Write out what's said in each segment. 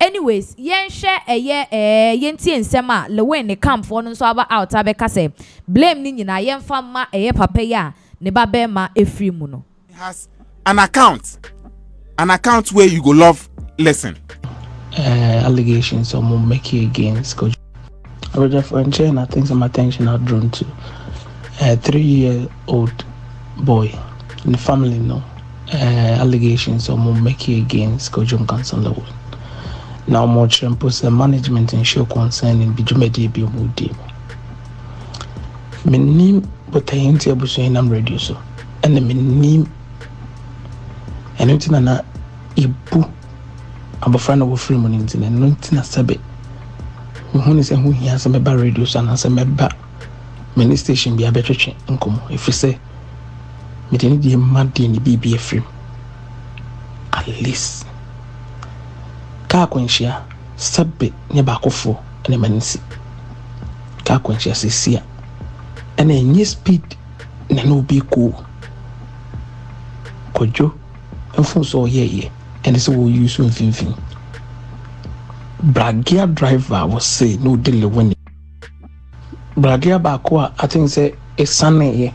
anyways yen share yen tie nsem a Lilwin ne camp for no so aba out abeka say blame ni nyina yen fa ma papa ya ne ba be ma efri mu no. Has an account where you go love listen. Allegations or more making against Coach Roger French, and I think some attention are drawn to a 3-year-old boy in the family. No allegations or more making against Coach Lilwin. Now more post the management and show concerning Bijumedi Bimudi. My name, but I ain't able to say I'm ready so, and the name and it's na ibu abofra na wo free money ntina no ntina sabe hu ni se hu hia se meba radio so na se meba mini station bia betwetwe nkomo efi se me de ni die made ni bibia free at least ka kwenhia sabe ne ba kofo ene manisi ka kwenhia sesia ene enye speed na no bi ko kojo enfo so ye and so will use something. Bragia driver was say no delay when Bragia bakwa I think say a sunny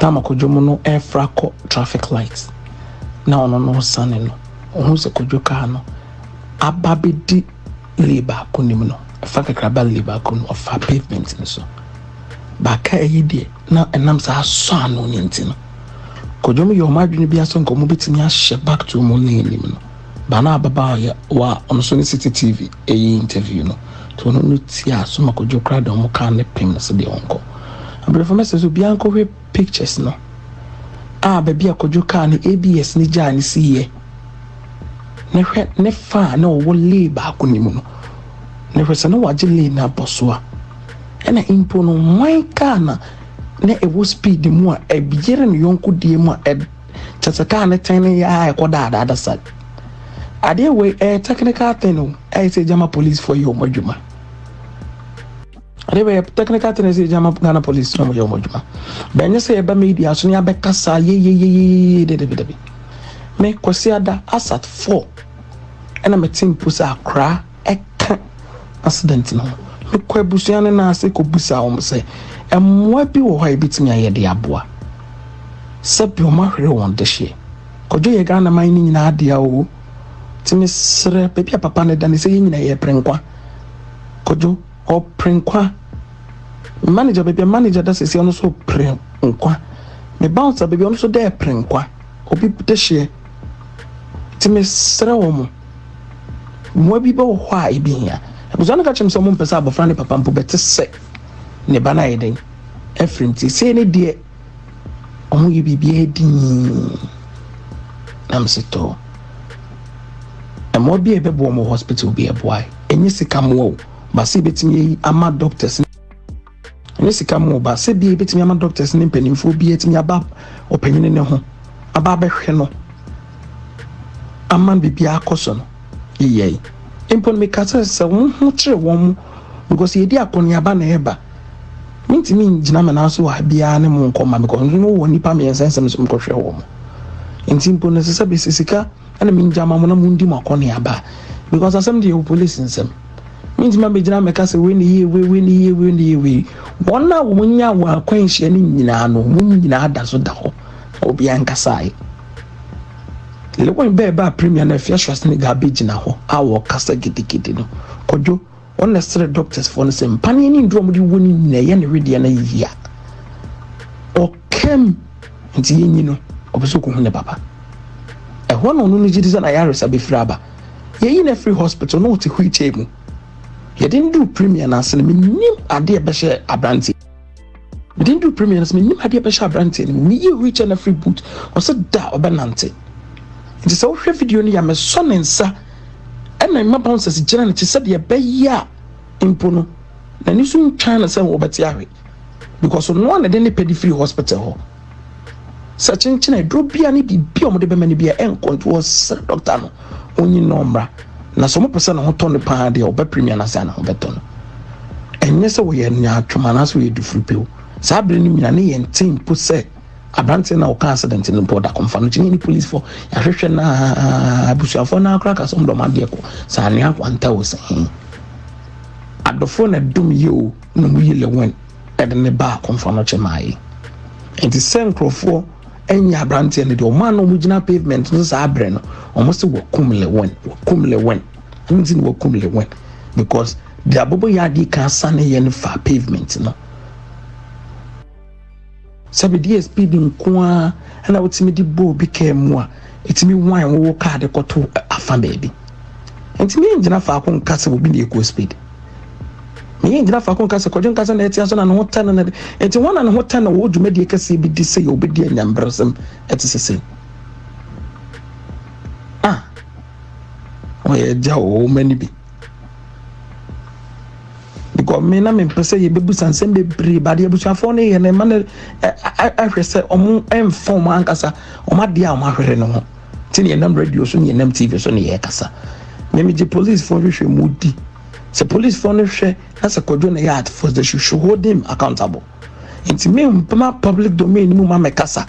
Tama kojomono air frako traffic lights. Now no sunny no. Who's a kojoka no ababidi labor kunimno. A faka crabal labor kun of a pavement and so. Baka idea now and I'm sa son on intino. Kojomo your margin be a song community back to money no. Bana baba ya wa on City TV interview no. To no tia so makojo crowd on can the pim so de onko. And for message be anko we pictures no. Baby akojo ka ni ABS ni ja ni see ne fa no wo labor akonimu no. Ne resa no waje le na bosoa. Ena impo no mwan kana ne ewo speed mu a ebiyere no yonko die mu a chataka ne tane ya ekoda ada sad ade we technical thing no say jama police for your moduma ade we technical thing say jama Ghana police for your moduma benye say eba media so ne abekasa ye de me kwasi ada asat 4 ena metim pusa akra eka accident no me kwabusuane na ase ko busa o say emwa bi wo ha bitimi ayede aboa sabi o mahwere won de hye kojo ye Ghana man ni nyina ade a o timi sre pepi papa ne dane se nyina ye prenkwa kojo o prenkwa manager pepi manager da se ono so prenkwa me bouncer pepi ono so de prenkwa obi de hye timi sre wo mo bi bo ho a ibi hia ebuzana ka chem so mo mpesa abofra ne papa mpo bete se ne bana yeden efrimti se ne de omo yi bibia edin am seto emo bi ebebo mo hospital bi eboy enye sika mo ba se betimi ama doctors enye sika mo ba se bi betimi ama doctors ne mpanimfo bi etimi aba opanyine ne ho aba behwe no ama bibia akoso no yeye impon me kasa se wo ho kire wo mu because ye di akoni aba na eba minti min jina me na so wa bia ne mo nkoma me ko no wo nipa me ensensem so mko hwe wo mo enti impon ne se be sisika ana min jama mo na mo ndi mo akoni aba because asem the police nsem minti ma be jina me kasa we ni ye we wona wo nya wa kwanhia ni nyina no mo nyina ada so da ho obi ankasa Lilwin ba premier na fia shwas ni garbage na ho awo kasa gidigidi no kojo unnecessary doctors for the same pani ni ndro mudi woni na ye ne redia na yia o kem nti yenyi no obeso ko hune papa e ho no no jidi na yare sabe fraba ye yi na free hospital no ti huiche mu ye didn't do premier na se me nim ade e be she abranti me didn't do premier na se me nim ade e be she abranti me yi huiche na free boot o se da obenante nti so hwe video ni ya me so ne nsa ena ma bouncers gina ne ti said ye be ya impo no na ni so ntwan na se wo beti ahwe because no one dey pedi free hospital ho such nchina drobia ni bibia mo de be mani bia en control doctor no onyi nombra na so mo pesa na ho to ne pa de oba premier na se na ho beto no enye se wo ye nya atwoma na so ye du free pe o sa bre ni mina ne ye ntin po se abrante na oka accident in border confirm ni police for ahwehwe na abusuafo na akra ka som do ma de ko sa ne akwanta wo sen adofo na dum yo no mu yile wen ede ne ba confirm no chemai enti senkrofo enya abrante ne de o man no mu gina pavement no sa abre no almost wakum le wen anything wakum le wen because the abobo yadi ka sane yen fa pavement no sabi DSP din kwa na wotimi di bo bi ka mu a etimi wan wo ka de koto afa baby entimi ngina fa akon kase obi na equal speed me ngina fa akon kase kodjon kase na etia so na no tan na enti wana na ho tan na wo dwumadi kase bi di se obi di anyambrasem etesese oye jawo mani bi because me na me pese ye bebu sansem be bri ba de abusuafo ne ye ne ma ne ahwese omo inform ankasa oma dia oma hwere ne ho tin ye nam radio so ne ye nam TV so ne ye kasa me je police for hwehwe mudi se police for ne hwe na se kodwo ne ya at first they should hold him accountable into me public domain mu ma me kasa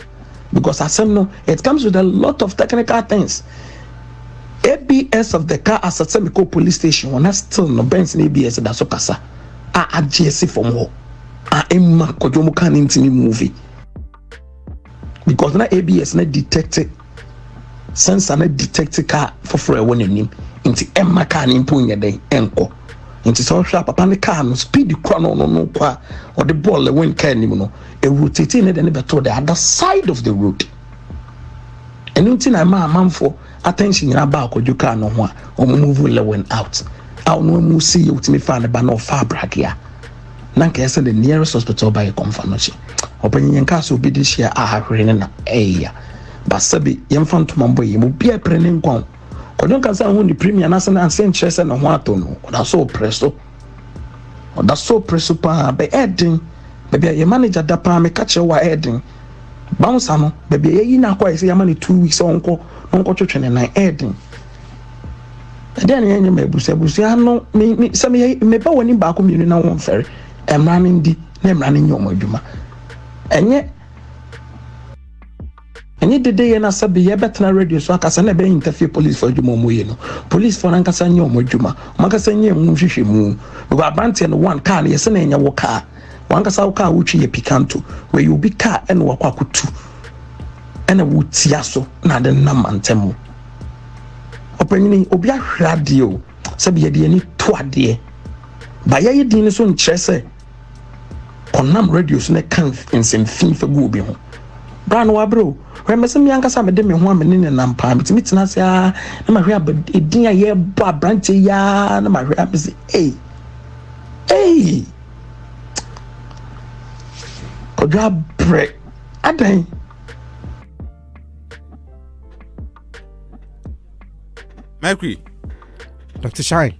because asem no it comes with a lot of technical things. ABS of the car as a semi police station when I still no Benz ABS that's so kasa a GSC from ho emma kojomo kan intimi movie because na ABS na detect sensor na detect car for when him into emma kan impon ye den enko into so sharp papa ne car no speed kra no kwa or the ball when car nim no e rotate ne den beto the other side of the road and until I man for attention in about kojuka no ho o move Lilwin out no mu see you to me find ba no fa brakia na nka say the nearest hospital by confirmation opanyin nka so bi di share ahwere na eya basabi yemfa ntomambo yi mu bia prene nkwan kodon ka say hu ni premier na say na say nkyerese na ho ato no da so presso pa be edin be your manager da pa me ka wa edin bounce no be yi na kwa say yamani 2 weeks onko twetwene na edin then yenye mebusa no me some me ba woni ba ko mienu na won fere emra ne ndi na emra ne nyom adwuma enye dede ye na sabe ye betena radio so akasa na be interfere police for adwuma mo ye no police for ankasa nyom adwuma makasa nye mu hwehwe mu we go abante no one car na ye se na enya wo car wankasa wo car wo twi ye picanto where you be car and wo kwakutu ena wo tia so na de na mantem opanyini obi ahwade o sabe ye de ni to ade ba ye din so nkyerese konam radio so na kan nsem fin fa go obi ho bra no wa bro we mese mi ankasa me de me ho amene ne nam pa mitimi tena se a na ma hwe abedin a ye ba branch ya na ma hwe abese kodwa bre adan Mercury, Dr. Shine.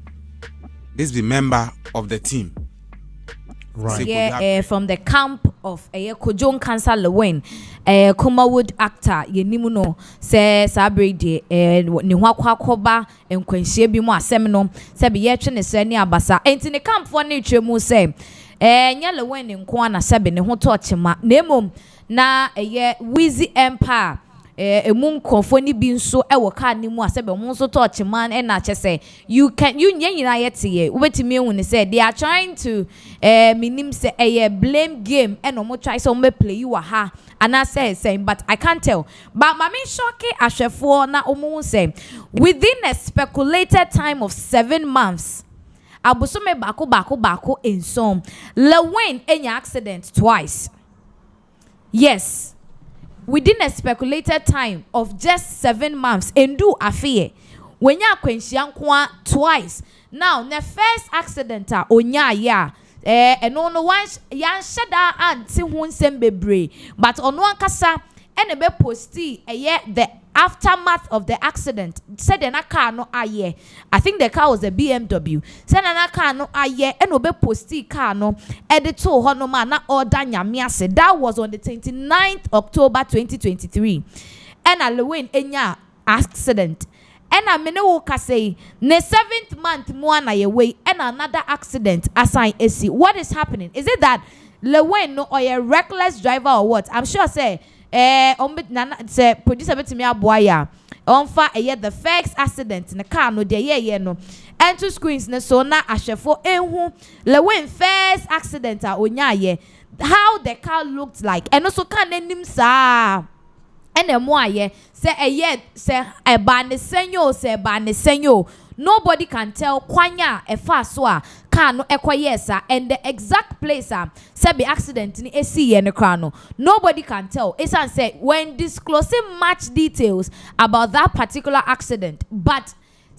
this be member of the team. Right. Yeah, from the camp of Kojon Cancer Lilwin, Kumawood actor, Yenimu no, say Sabri de Niwakoba and Quenchie be more seminal, Sabi Yetchen is any abasa, and in the camp for nature mu say, Yellow Win in Kwana Sabi, and who touch him, Nemo na Wheezy Empire. Emu konfoni bi nso e wo ka ni mu asebe mo nso touch man e na che you nyina yete ye wobetimi ehun say they are trying to minim say blame game e no mo try so mo play you ha ana say but I can't tell but mama shocky ahwefo na omo say within a speculated time of 7 months abosome bako ensom Lilwin enya accident twice. Yes, within a speculated time of just 7 months, endu afie when ya kwenshia nkwa twice. Now the first accident onya ya no one yan shada anti hun sembebre but ono ankasa ene be posti the aftermath of the accident said na car no aye. I think the car was a BMW. Said na car no aye eno be posti car no edito ho no ma na order nyame ase. That was on the 29th October 2023. And Lilwin enya accident. And I mene wo ka say ne 7th month mo na ye way and another accident assign AC. What is happening? Is it that Lilwin no or a reckless driver or what? I'm sure say nana say producer betimi aboa ya onfa the first accident in the car no de no enter screens ne so na ahwefo ehu Lilwin first accident a onya how the car looked like and also kan anim sa and emo aye say eba ne senyo nobody can tell kwanya efa so a car no ekoyesa and the exact place say be accident ni esi ye ne kra no nobody can tell. It's say when disclosing much details about that particular accident, but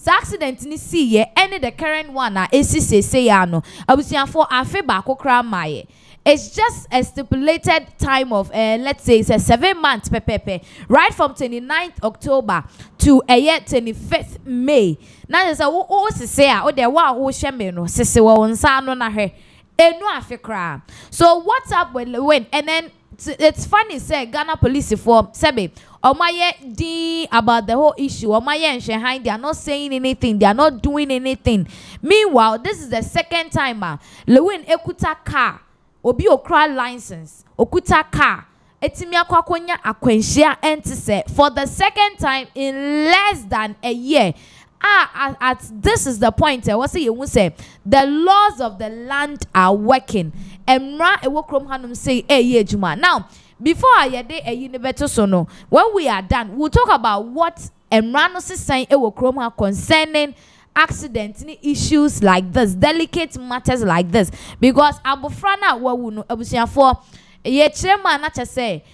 the accident ni see ye any the current one esi say ya no abusiafo afe ba kokra maye. It's just a stipulated time of let's say it's a 7 months pepepe, right from 29th October to 25th May. Now there's a say there wa sheme no sese wo nsa no na hwe enu afekra. So what's up with Lilwin? And then it's funny say Ghana police for sebe omaye di about the whole issue. Omaye and they are not saying anything, they are not doing anything. Meanwhile, this is the second time Lilwin ekuta car obi okra license okuta car etimi akwakonya akwanhia entise for the second time in less than a year. At this is the point what say you say the laws of the land are working. Emra ewokrom hanum say juma. Now before I yede beto so no, when we are done we'll talk about what Emra no say ewokrom concerning accident issues like this, delicate matters like this, because abofrana wawu no abusiafo ye chairman na say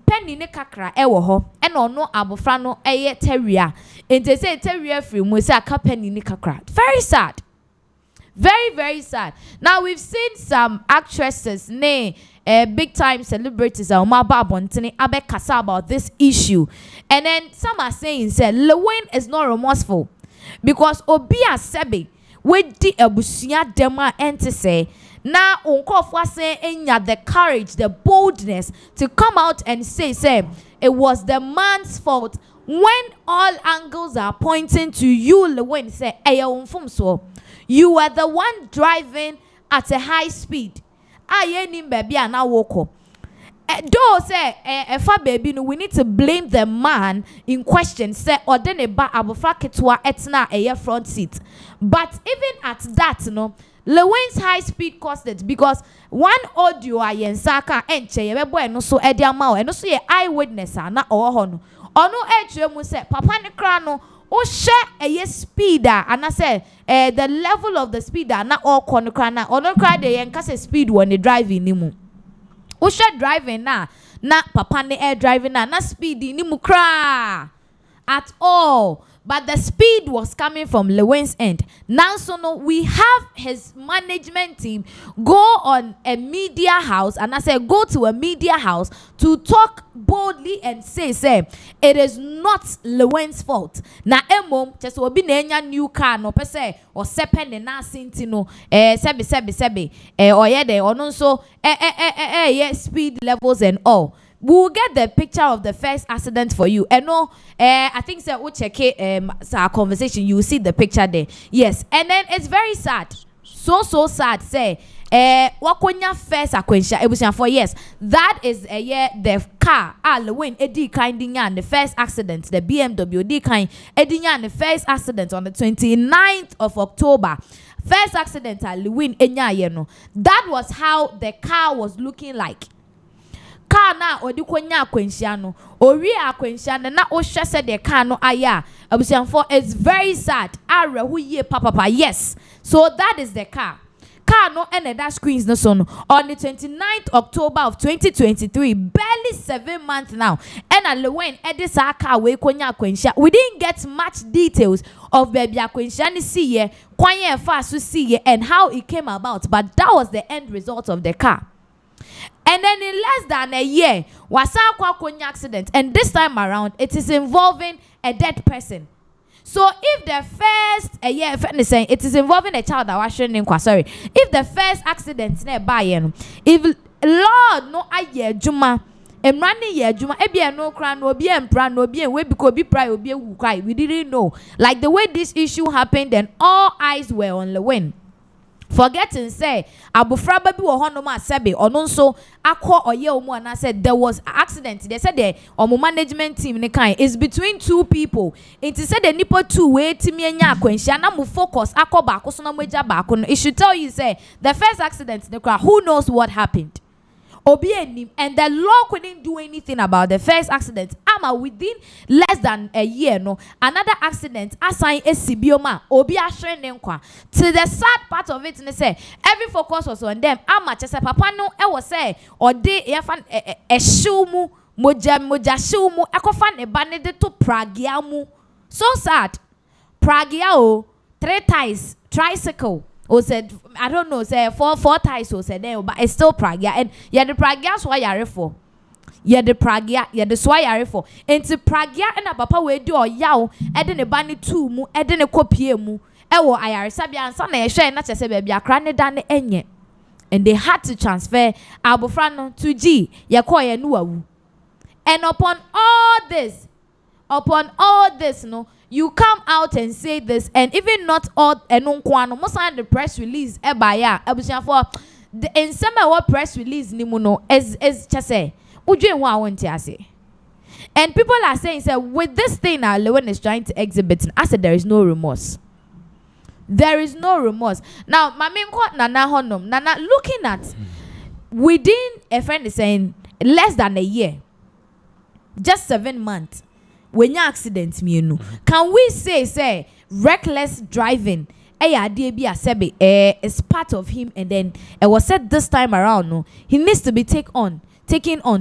penny ne kakra ewo ho e no no abofra no eye terrier ente say terrier free mu say aka penny ne kakra. Very sad, very very sad. Now we've seen some actresses big time celebrities abe kasa about this issue, and then some are saying say Lilwin is not remorseful because obi asebe we di abusia dema ente say na unkofwa say enya the courage, the boldness to come out and say it was the man's fault when all angles are pointing to you. Lilwin say so you were the one driving at a high speed. Ayenim baby ana woko. Though say efa baby no, we need to blame the man in question. Say odene ba abofra ketwa etna eye front seat. But even at that no, Lilwin's high speed caused it because one audio ayensaka enche yebebo eno so edi ama eno so ye eyewitness na owo no. Ono etwe mu say papa ne kra no o share eye speed and I say the level of the speed na all kono kra na ono kra de yen kase speed when they driving ni mu. O share driving na papa ne air driving na speed ni mu kra at all. But the speed was coming from Lilwin's end. Now, so no, we have his management team go on a media house, and I say go to a media house to talk boldly and say it is not Lilwin's fault. Na emom just obi na enya new car no pese or sepen na sinti no sebi or yede or no so speed levels and all. We'll get the picture of the first accident for you. And no, I think so we'll check it our conversation. You will see the picture there. Yes. And then it's very sad. So sad. Say wakonya first akwensia ebusian for yes. That is the car Lilwin edi kindinya and the first accident, the BMW edi kind edinya and the first accident on the 29th of October. First accident Lilwin enya yeno. That was how the car was looking like. Car na odi konya akwensia no ori akwensia na o hwe se de car no aya abusianfo. It's very sad arehu ye papa. Yes, so that is the car no and that screens no so no on the 29th October of 2023, barely 7 months now, and Lilwin edis car we konya akwensia. We didn't get much details of baby akwensia ni see ye kwanye fa so see ye and how it came about, but that was the end result of the car. And then in less than a year, wasa konya accident, and this time around, it is involving a dead person. So if the first saying it is involving a child that was showing sorry. If the first accident nearby, if Lord no aye juma, emrani ye juma, ebia no cry, no be empra, no be we because be pray be cry. We didn't know. Like the way this issue happened, then all eyes were on Lilwin. forgetting say abofra ba bi wo hono ma sebe ono nso akọ oye omu and I said there was accident. They said the omu management team ne kind is between two people. It said the nipo two way timi anya akwanhia na mu focus akọ ba so na mu eja ba no. It should tell you say the first accident ne kra who knows what happened. Obi enim, and the law couldn't do anything about the first accident. Ama within less than a year, no, another accident assign Esibioma, Obi Ashre Nenkwa. To the sad part of it, and say every focus was on them. Ama chese papa no, I was say, or they fan a shumu, moja shumu, ekofan e banede to pragiamu. So sad. Pragiao, 3 ties, tricycle. Or said, I don't know, say four ties or said there, but it's still pragia. And yeah, the pragia so I for. Yeah, the pragia, yeah, the swire for. And to pragia and a papa we do or yaw, adding a bunny 2 mu, adding a copy mu. Ewo I sabia and son, I share not a baby, a cranny than the enye. And they had to transfer Abofrano to G, Yakoya Nuawu. And upon all this, no. You come out and say this, and even not all enunkwano most of the press release ebaya for the in some what press release nimuno is just say udwe ho awonti ase. And people are saying say with this thing now Lilwin is trying to exhibit, I said there is no remorse. There is no remorse. Now mami nko nana honom nana looking at within a friend is saying less than a year, just 7 months. When your accident mienu, can we say reckless driving is part of him, and then it was said this time around no he needs to be taken on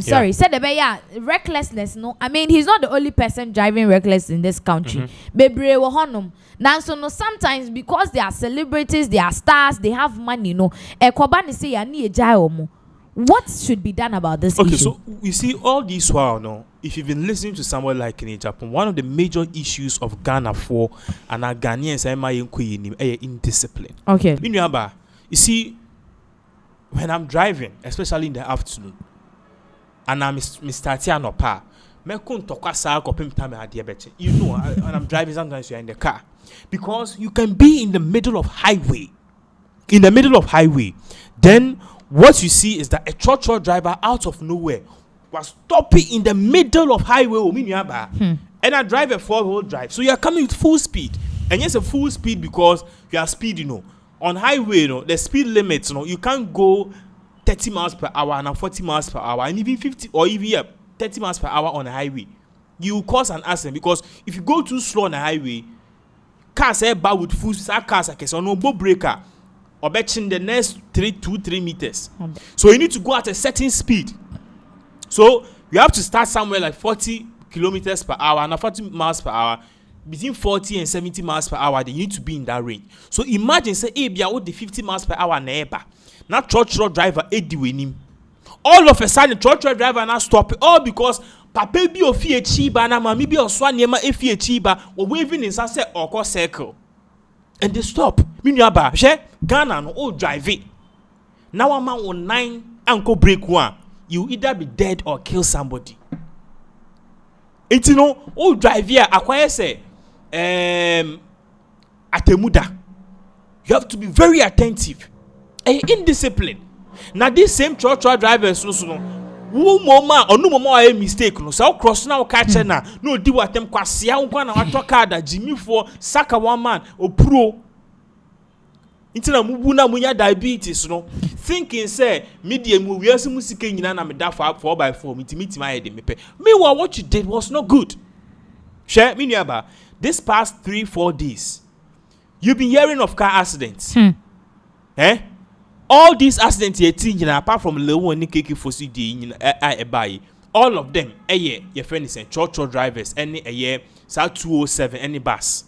sorry said the recklessness no I mean he's not the only person driving reckless in this country bebre wo honum now so no sometimes because they are celebrities, they are stars, they have money no ekoba ni say ya ni ejai omo. What should be done about this issue? Okay, so you see all this while now, if you've been listening to someone like in Japan, one of the major issues of Ghana for and our Ghanaians are indiscipline. Okay. You see, when I'm driving, especially in the afternoon, and I'm Mr. Tiano Pa, you know, when I'm driving, sometimes you're in the car. Because you can be in the middle of highway. Then what you see is that a truck driver out of nowhere was stopping in the middle of highway. And I drive a 4-wheel drive. So you are coming with full speed. And yes, a full speed because you are speed, you know. On highway, you know, the speed limits, you know, you can't go 30 miles per hour and 40 miles per hour and even 50 or even 30 miles per hour on a highway. You cause an accident because if you go too slow on a highway, cars are bad with full cars are no boat breaker. Or betting the next 3 meters. So you need to go at a certain speed. So you have to start somewhere like 40 kilometers per hour and 40 miles per hour. Between 40 and 70 miles per hour, you need to be in that range. So imagine say the 50 miles per hour neighbor. Now truck driver him. All of a sudden truck driver now stop it. All because papa bi ofi echiba na mami bi oswa niema efi echiba or waving in say or circle. And they stop. Minuaba, she Ghana no drive it. Now a man on 9 ankle break one. You either be dead or kill somebody. It's you know, drive here. Acquire say, atemuda. You have to be very attentive. Indiscipline. Now this same truck drivers no. Who mama or no mama a mistake no. So cross now catch na no di what them kwasia unkwa na watoka da Jimmy for saka one man or pro. Intina mubuna munya diabetes no. Thinking say media mu wiase musika nyina na me da 4x4 meet my head me pe. Meanwhile what you did was not good. Share me nearby. This past 3-4 days you've been hearing of car accidents. All these accidents you apart from Lilwin and Kiki Fosi di all of them your friend is truck drivers any a year South 207 any bus.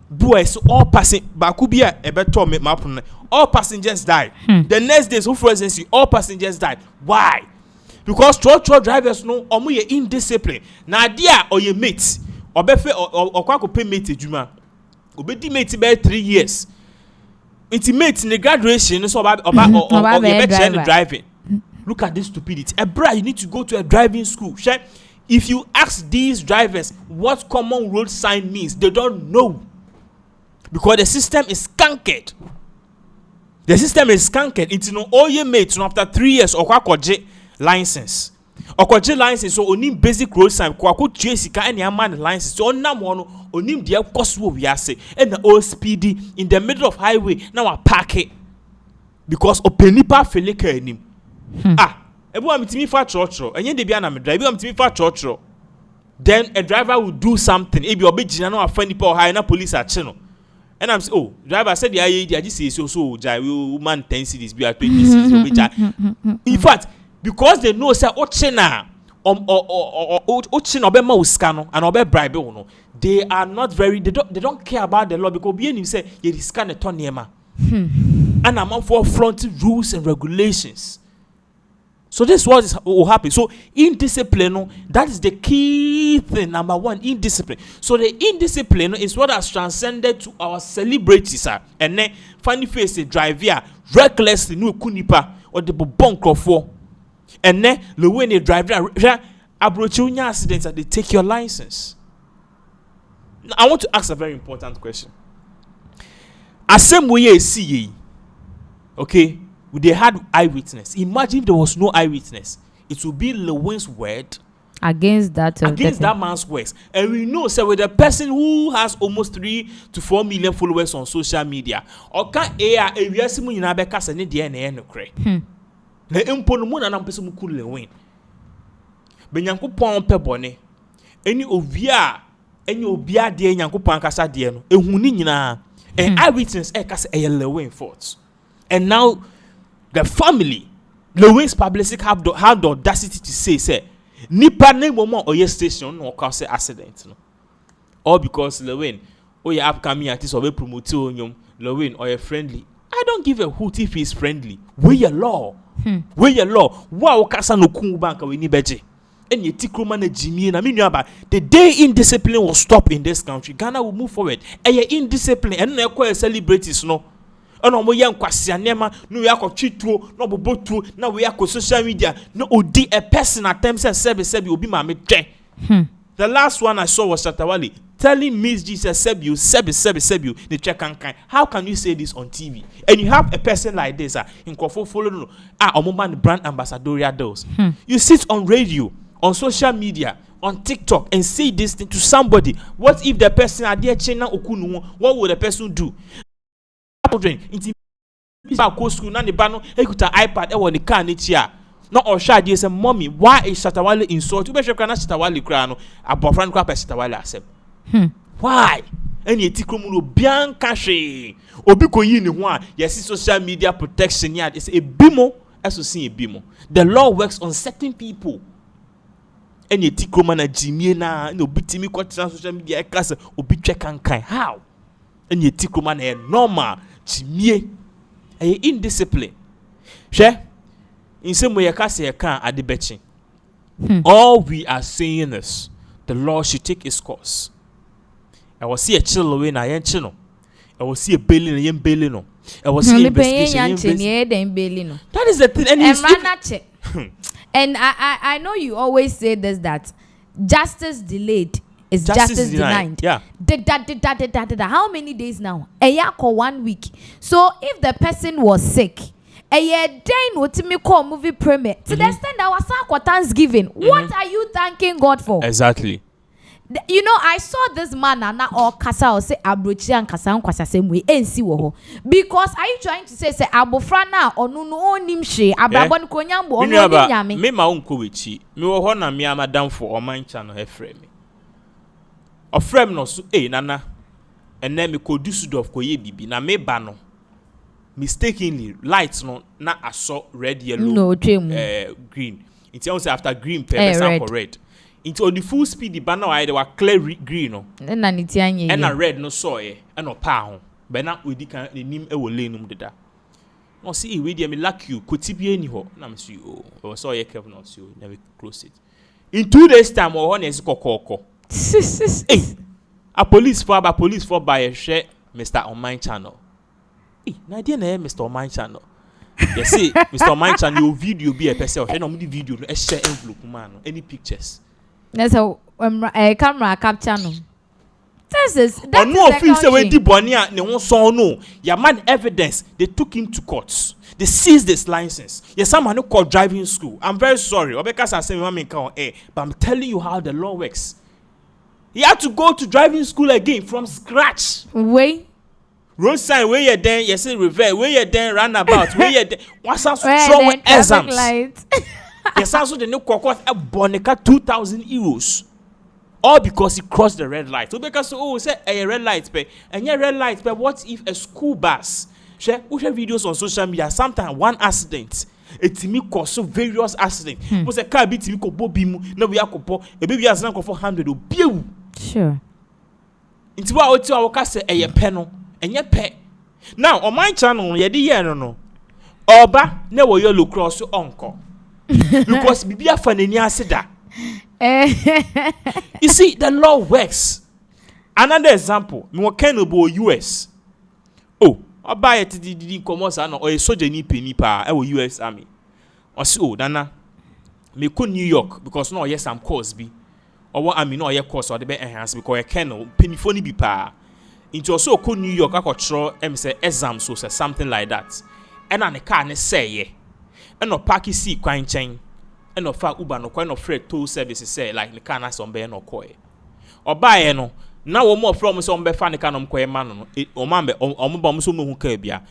Boys all passing Bakubia ebeto me mapun all passengers died. The next day so for instance all passengers died. Why? Because truck drivers no omo indiscipline. Na dia or your mates or befe or kwa ko pay mate ejuma. Obedi mate be 3 years. Intimate in the graduation so about driving. Look at this stupidity. You need to go to a driving school. If you ask these drivers what common road sign means, they don't know. Because the system is cankered. The system is skanking. It's no all your mates after 3 years or kwakoje license. Okoje license so onim basic road sign kwako sika any man license so onam no onim dia koso we ase and the old speedy in the middle of highway now I park it because openipa feleka anim. Ebu amitimi fa church enye de bia na me drive ebu amitimi fa church. Then a driver will do something. If you're big, no funny power high, na police at channel. And I'm saying, oh, driver said, yeah, I just say so, jai, we man 10 cities, be at 20 cities. In fact, because they know, say, Ochena, Ochena, Obe Mauskano, and Obe Bribe, no, they are not very, they don't care about the law because being say, you scan a ton yema. And I'm for flaunting rules and regulations. So this is what will happen. So indiscipline, that is the key thing. Number one, indiscipline. So the indiscipline is what has transcended to our celebrities, and then funny face the drive here, recklessly no kunipa or the bonk for, and then the way they drive there, abrochunya accidents and they take your license. Now, I want to ask a very important question. Asem we see, okay. They had eyewitness. Imagine if there was no eyewitness. It would be Lilwin's word against that man's words. And we know, so with a person who has almost 3 to 4 million followers on social media, or can we are simu in Abeka send DNA no cray. The imponumun and person could Lilwin. Benyanko pon pebone. Any obia de yanko pankasa dieno. A hunina. And eyewitness kasa a Lilwin faults. And now the family, Lilwin's publicity have the audacity to say, nipa ne moment or yes station or cause accident. No? All because Lilwin, your upcoming artist or be promoted on Lilwin or you're friendly. I don't give a hoot if he's friendly. We your law. We your law. Wow, kasa no kumbanka we ni beje. And you tikro man Jimmy and I mean about the day indiscipline will stop in this country. Ghana will move forward. And you're indiscipline and no quite celebrities no. And on young Quasianema, no Yako no Bobotu, no we are social media, no odi a person at times and Sebi will be my mate. The last one I saw was Shatawali telling Miss Jesus Sebi, the check and kind. How can you say this on TV? And you have a person like this, in Kofo follow Omoman brand ambassadorial those. You sit on radio, on social media, on TikTok and say this thing to somebody. What if the person are there China Okunu? What would the person do? Children into school na ne ba no ekuta iPad e wo ne car ne chia na o hwa ade say mommy why is Shatawale insult you be hwe na Shatawale kra no abofra no kwa pe Shatawale accept why any etikrom no bianka hwe obi koyi ne ho a yes social media protection ya is ebimo eso sin ebimo the law works on certain people any etikrom na jimie na obi timi kwatra social media e class obi twe kankan how any etikrom na normal Chimie a indiscipline. She in some way, I can't at the betching. All we are saying is the law should take its course. I will see a chill away in a channel. I will see a billion and yen billion. I will see investigation. That is the thing. And I know you always say this that justice delayed is justice denied. Yeah. How many days now? A year or 1 week. So if the person was sick, a year day what me call movie premiere. To the extent that was for Thanksgiving. What are you thanking God for? Exactly. You know, I saw this man and or kasa or say abrochi and kasa kwasa same way NC wo. Because are you trying to say abofra na onu no onim hwe abrabon ko nyambo onu nyame. Me ma unko wechi. Me wo ho na me amadam for oman channel he frame me. Ofrem no so nana and then me ko Dusseldorf ko ye bibi na me ba no mistakenly lights no na aso red yellow green. It say after green pepper for red. Into on the full speed the banner why they were clear green no na nitianye and a red no so and no pa ho be na we di kan nim e wo lane num deda no see we dey me like you ko tibie ni ho na me see oh so ye kev no see na we close it in 2 days time or ho na esi kokoko a police for by a share Mr. Online channel na dey na Mr. Online channel you see Mr. Online channel your video be a person or no video no e share envelope man any pictures. That's a camera capture no. That's no feel say we di boni a ne ho so no. Ya man evidence. They took him to court. They seized his license. Yes, someone who called driving school. I'm very sorry. Because I say me on air, but I'm telling you how the law works. He had to go to driving school again from scratch. Wait. Road sign where you then you say reverse, where you then roundabout, where you then what's that strong exams. Yes, also the new court a bonica 2,000 euros. All because he crossed the red light. So because say a red light pay and your red light pay, what if a school bus share videos on social media, sometimes one accident. It me cause so various accidents. Was a car beat me ko bobimu, no we akopo, a baby has not for 100 o biu. Sure. Into what I will say a penno. And yet pet. Now on my channel, you did no. Oba never you look cross your uncle. Because be a funny asida. You see, the law works. Another example, me what can bo US. Oh, I buy it didn't come or a soldier ni penny pa US Army. Or so Dana me could New York because no yes I'm Cosby. Or what I mean no yeah course or the be enhance because I can penny phony be pa. Into also could New York I control say exam so say something like that. And an car ne say yeah. And no parky see quine chain. And no fa Uber no quite no freight toll services say like the car na some be no koi. Or buy no. Now more from some be fan can koi man no. O man be o mo so mo hu ka bia.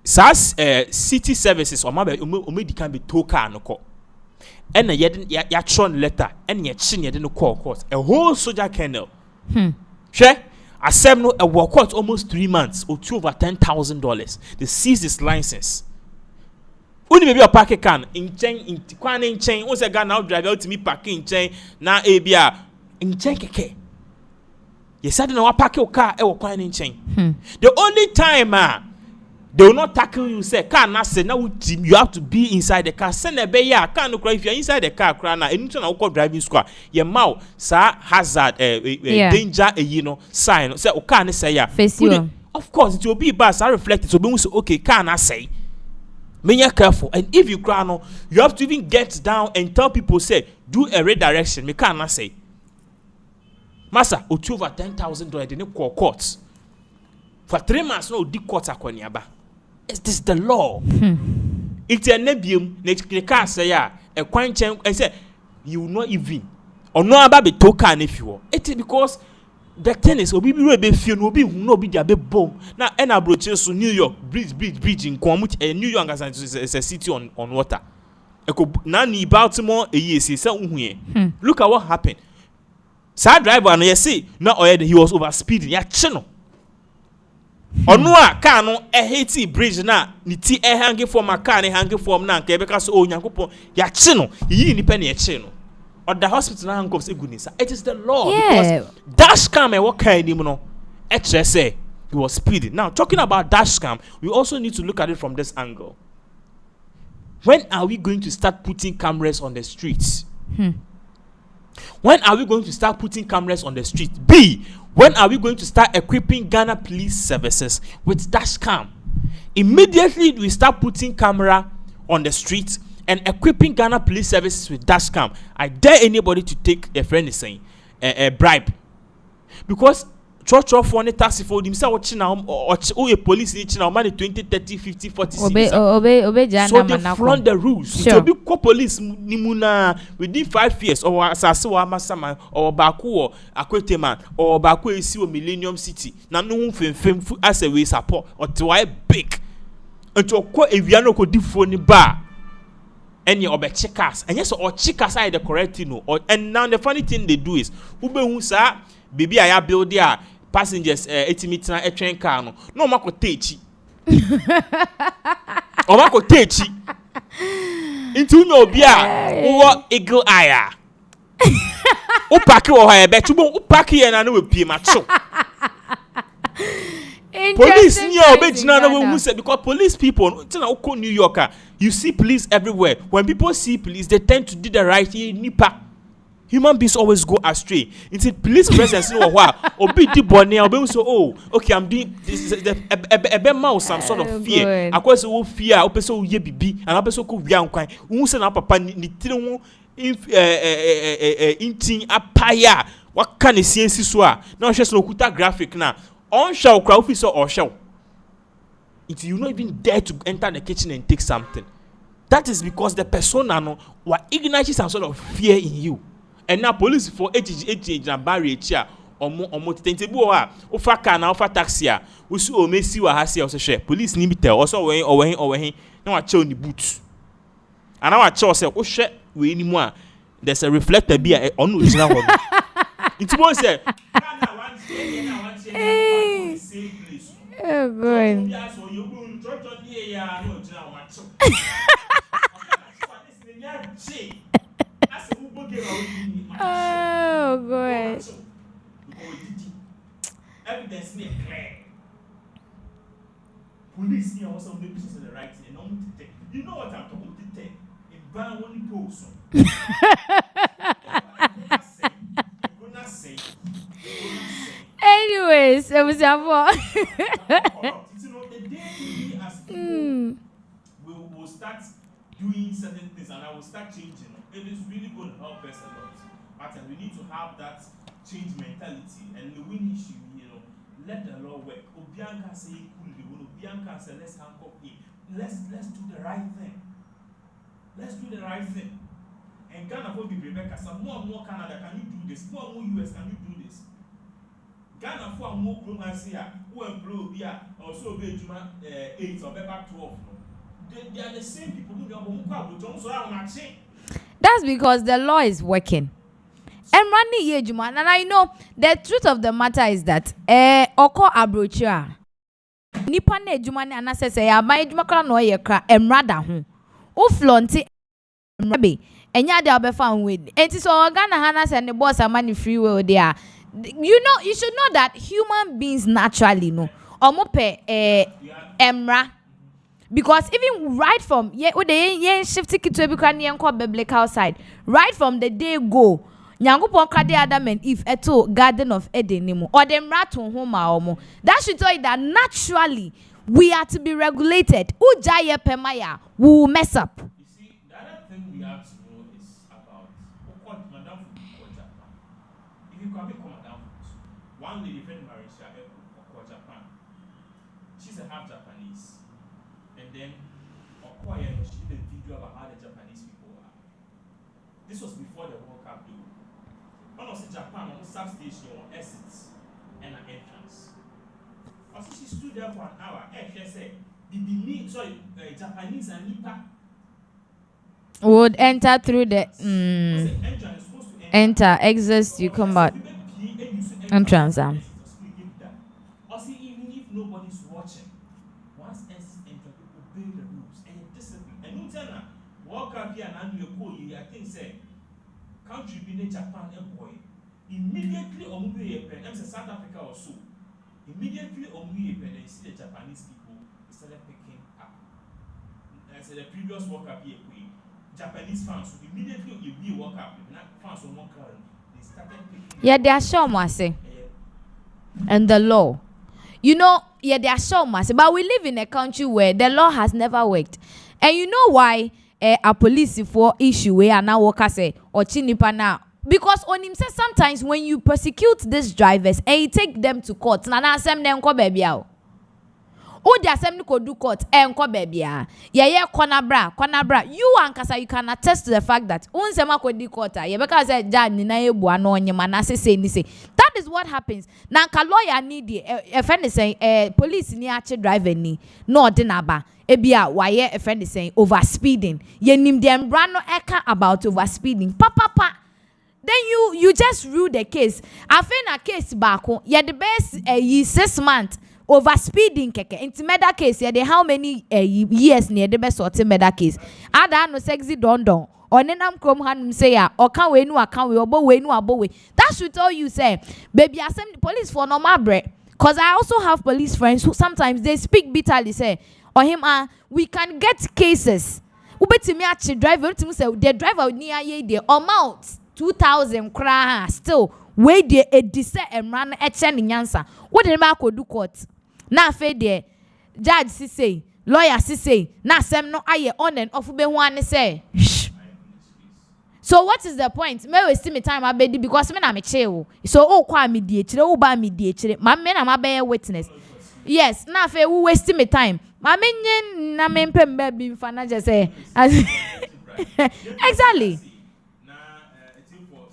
SAS city services o man be o me can be toll car no ko. And ya tron letter and ya chin ya no call court. A whole soldier kennel. Share Asem no a work court almost 3 months or two over $10,000. They seized his license. Only maybe a parking can in chain in kwan in chain. Once a gun now drive out to me parking chain na abia in chain keke. You said no park your car e kwan in chain. The only time they will not tackle you say car na say now you have to be inside the car. Send a be car no cry if you're inside the car cry na anything na call driving school. Your mouth sa hazard danger you know sign say o car na say ya. Of course it will be bad so reflect it so be say okay car na say. Be careful and if you cry no you have to even get down and tell people say do a redirection me car na say. Massa o two over $10,000 they no call courts. For 3 months no di court akwaniaba. Is this the law? It's a nebium, the car say, a quine chain, I say, you will not even, or no about the token if you are. It is because the tennis will be really few, no be no be the big bomb. Now, and I brought you to New York, bridge in Kwamut, and New York is a city on water. Nani Baltimore, a year, look at what happened. Side driver, and you see, not already he was over speeding, yeah, channel. Onwa car no Haiti bridge na ni ti hanging from a car ni hanging from na nke because o nyankopon ya chi no yi ni pe na chi no or the hospital na handcuffs egunisa. It is the law because dash cam e what kind him no say he was speeding. Now talking about dash cam, we also need to look at it from this angle. When are we going to start putting cameras on the streets? When are we going to start putting cameras on the street? B. When are we going to start equipping Ghana police services with dash cam? Immediately we start putting camera on the street and equipping Ghana police services with dash cam. I dare anybody to take a friend is saying a bribe. Because church for any taxi for himself watching now or a police in now money 20, 30, 50, 40 obey so they front the rules. Sure. Be police nimuna within 5 years or asasewa masama or baku or akwete or baku esi o Millennium City na no fem as a way support or to why big until ko ewiano ko difo ni ba any obe checkers and yes or checkers are the correct you know or and now the funny thing they do is ube hu sa baby aya build there passengers etimit na train car no mako techi o mako techi into no bia wo eagle eye o park wo ha be tubo o park here na no we pie macho police near obejina na we hu say because police people tina o New Yorker you see police everywhere. When people see police they tend to do the right thing nipa. Human beings always go astray. It's a police presence in a while. Or be the bonnet, or be so, oh, okay, I'm doing this. A mouse, some sort of fear. I cause so fear, or so ye be, and I also could young kind. Who send up a pan, inting a paya, what can you see in Siswa? Now just no kuta graphic now. On show crowd officer or show. If you not even dare to enter the kitchen and take something. That is because the persona no what ignites some sort of fear in you. And now police for age na barrier chair or more tenable ofa car na ofa taxi we see o mesi wa hasi also share police ni tell also when now I chill in the boot. And now I chill say o share we anymore. There's a reflector be on original one. It was say oh good. Oh good. Evidence clear. Police here also make business in the right thing and not to take. You know what I'm talking to take? In ban only post. Anyways, it was your We'll start doing certain things and I will start changing. It is really going to help us a lot. But we need to have that change mentality and the win issue, let the law work. Obianka say cool, Obianka say let's handcuff it. Let's do the right thing. Let's do the right thing. And Ghana will be Rebecca. Some more and more Canada, can you do this? More and more US, can you do this? Ghana for more programs here, who employ here, also be 8 or better 12. They are the same people who are That's because the law is working. And running here, Juma, and I know the truth of the matter is that Oko Abrochia Nipa ne Juma and I say, my Jumaka no ye cra and rather who flonty Rabbi and yada be found with. And so Ghana Hanas and the boss are money free will there. You know, you should know that human beings naturally know omope emra. Because even right from shifty biblical side, right from the day go, Nyankopon kade Adam and Eve eto Garden of Eden or them ratu homa. That should tell you that naturally we are to be regulated. Ujaye pemaya, we will mess up. You see, the other thing we have to know is about Madam Japan. If you come Madam, one lady friend Marisha Japan, she's a half Japanese. And then she did a video about how the Japanese people are. This was before the World Cup though. One was in Japan on the substation or exits and an entrance. Also she stood there for an hour. She said Japanese and Nipa would enter through the enter, exit, you come out. Entrance. Also even if nobody's watching, once exit enter, people obey the rules and discipline. And no tell World Cup here and I think say country being Japan and boy. Immediately I'm South Africa or so. Immediately they see the Japanese people started picking up. As the previous World Cup here, Japanese fans immediately you be World Cup, fans of one crowd, they started picking. Yeah, they are sure must and the law. You know, yeah, they are sure must. But we live in a country where the law has never worked. And you know why a police for issue where now workers say or chinipa now. Because on him says sometimes when you persecute these drivers and you take them to court, nana sem ne nko baby a. O dia sem ni ko do court nko baby a. Ye corner bra. You ankasa you can attest to the fact that unsema ko di court a. Ye beka say ja ni na ebu ano onyema na say ni say. That is what happens. Na nka lawyer need e friend is saying police ni ache driver ni no ordinaba. Ebia waye e friend is saying over speeding. Ye nim dem bra no eka about over speeding. Pa. Then you just rule the case. I find a case back. Yeah, the best 6 months over speeding keke. Into murder case, yeah, how many years near the best sort of murder case. Ada no sexy don. Or nenam come hand say ya. Or can we no account we obo we no abo we. That should tell you say, baby, I send the police for normal bread. Cause I also have police friends who sometimes they speak bitterly say, or him we can get cases. Ubeti me actually driver to say the driver near ye the amount. 2,000 kra still where they a dise and run a chen in yansa. What did Marco do court? Na fe de judge say, lawyer say, na sem no aye on and off be one say. So what is the point? Me waste me time abedi because me na me chill. So oh kwa me die chire, oh ba me die chire. Ma me na ma be witness. Yes, na fe we waste me time. Ma me nyen na me mpem be bi mfa na je say. Exactly.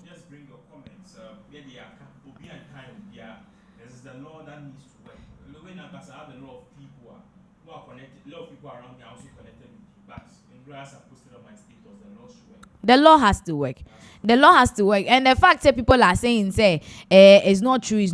Just bring your comments. Where they are obi and time, yeah. This is the law that needs to work. When I have a lot of people who are connected, a lot of people around me are also connected with you. But in grass I posted on my status, the law should work. The law has to work. The law has to work. And the fact that people are saying, say, it's not true,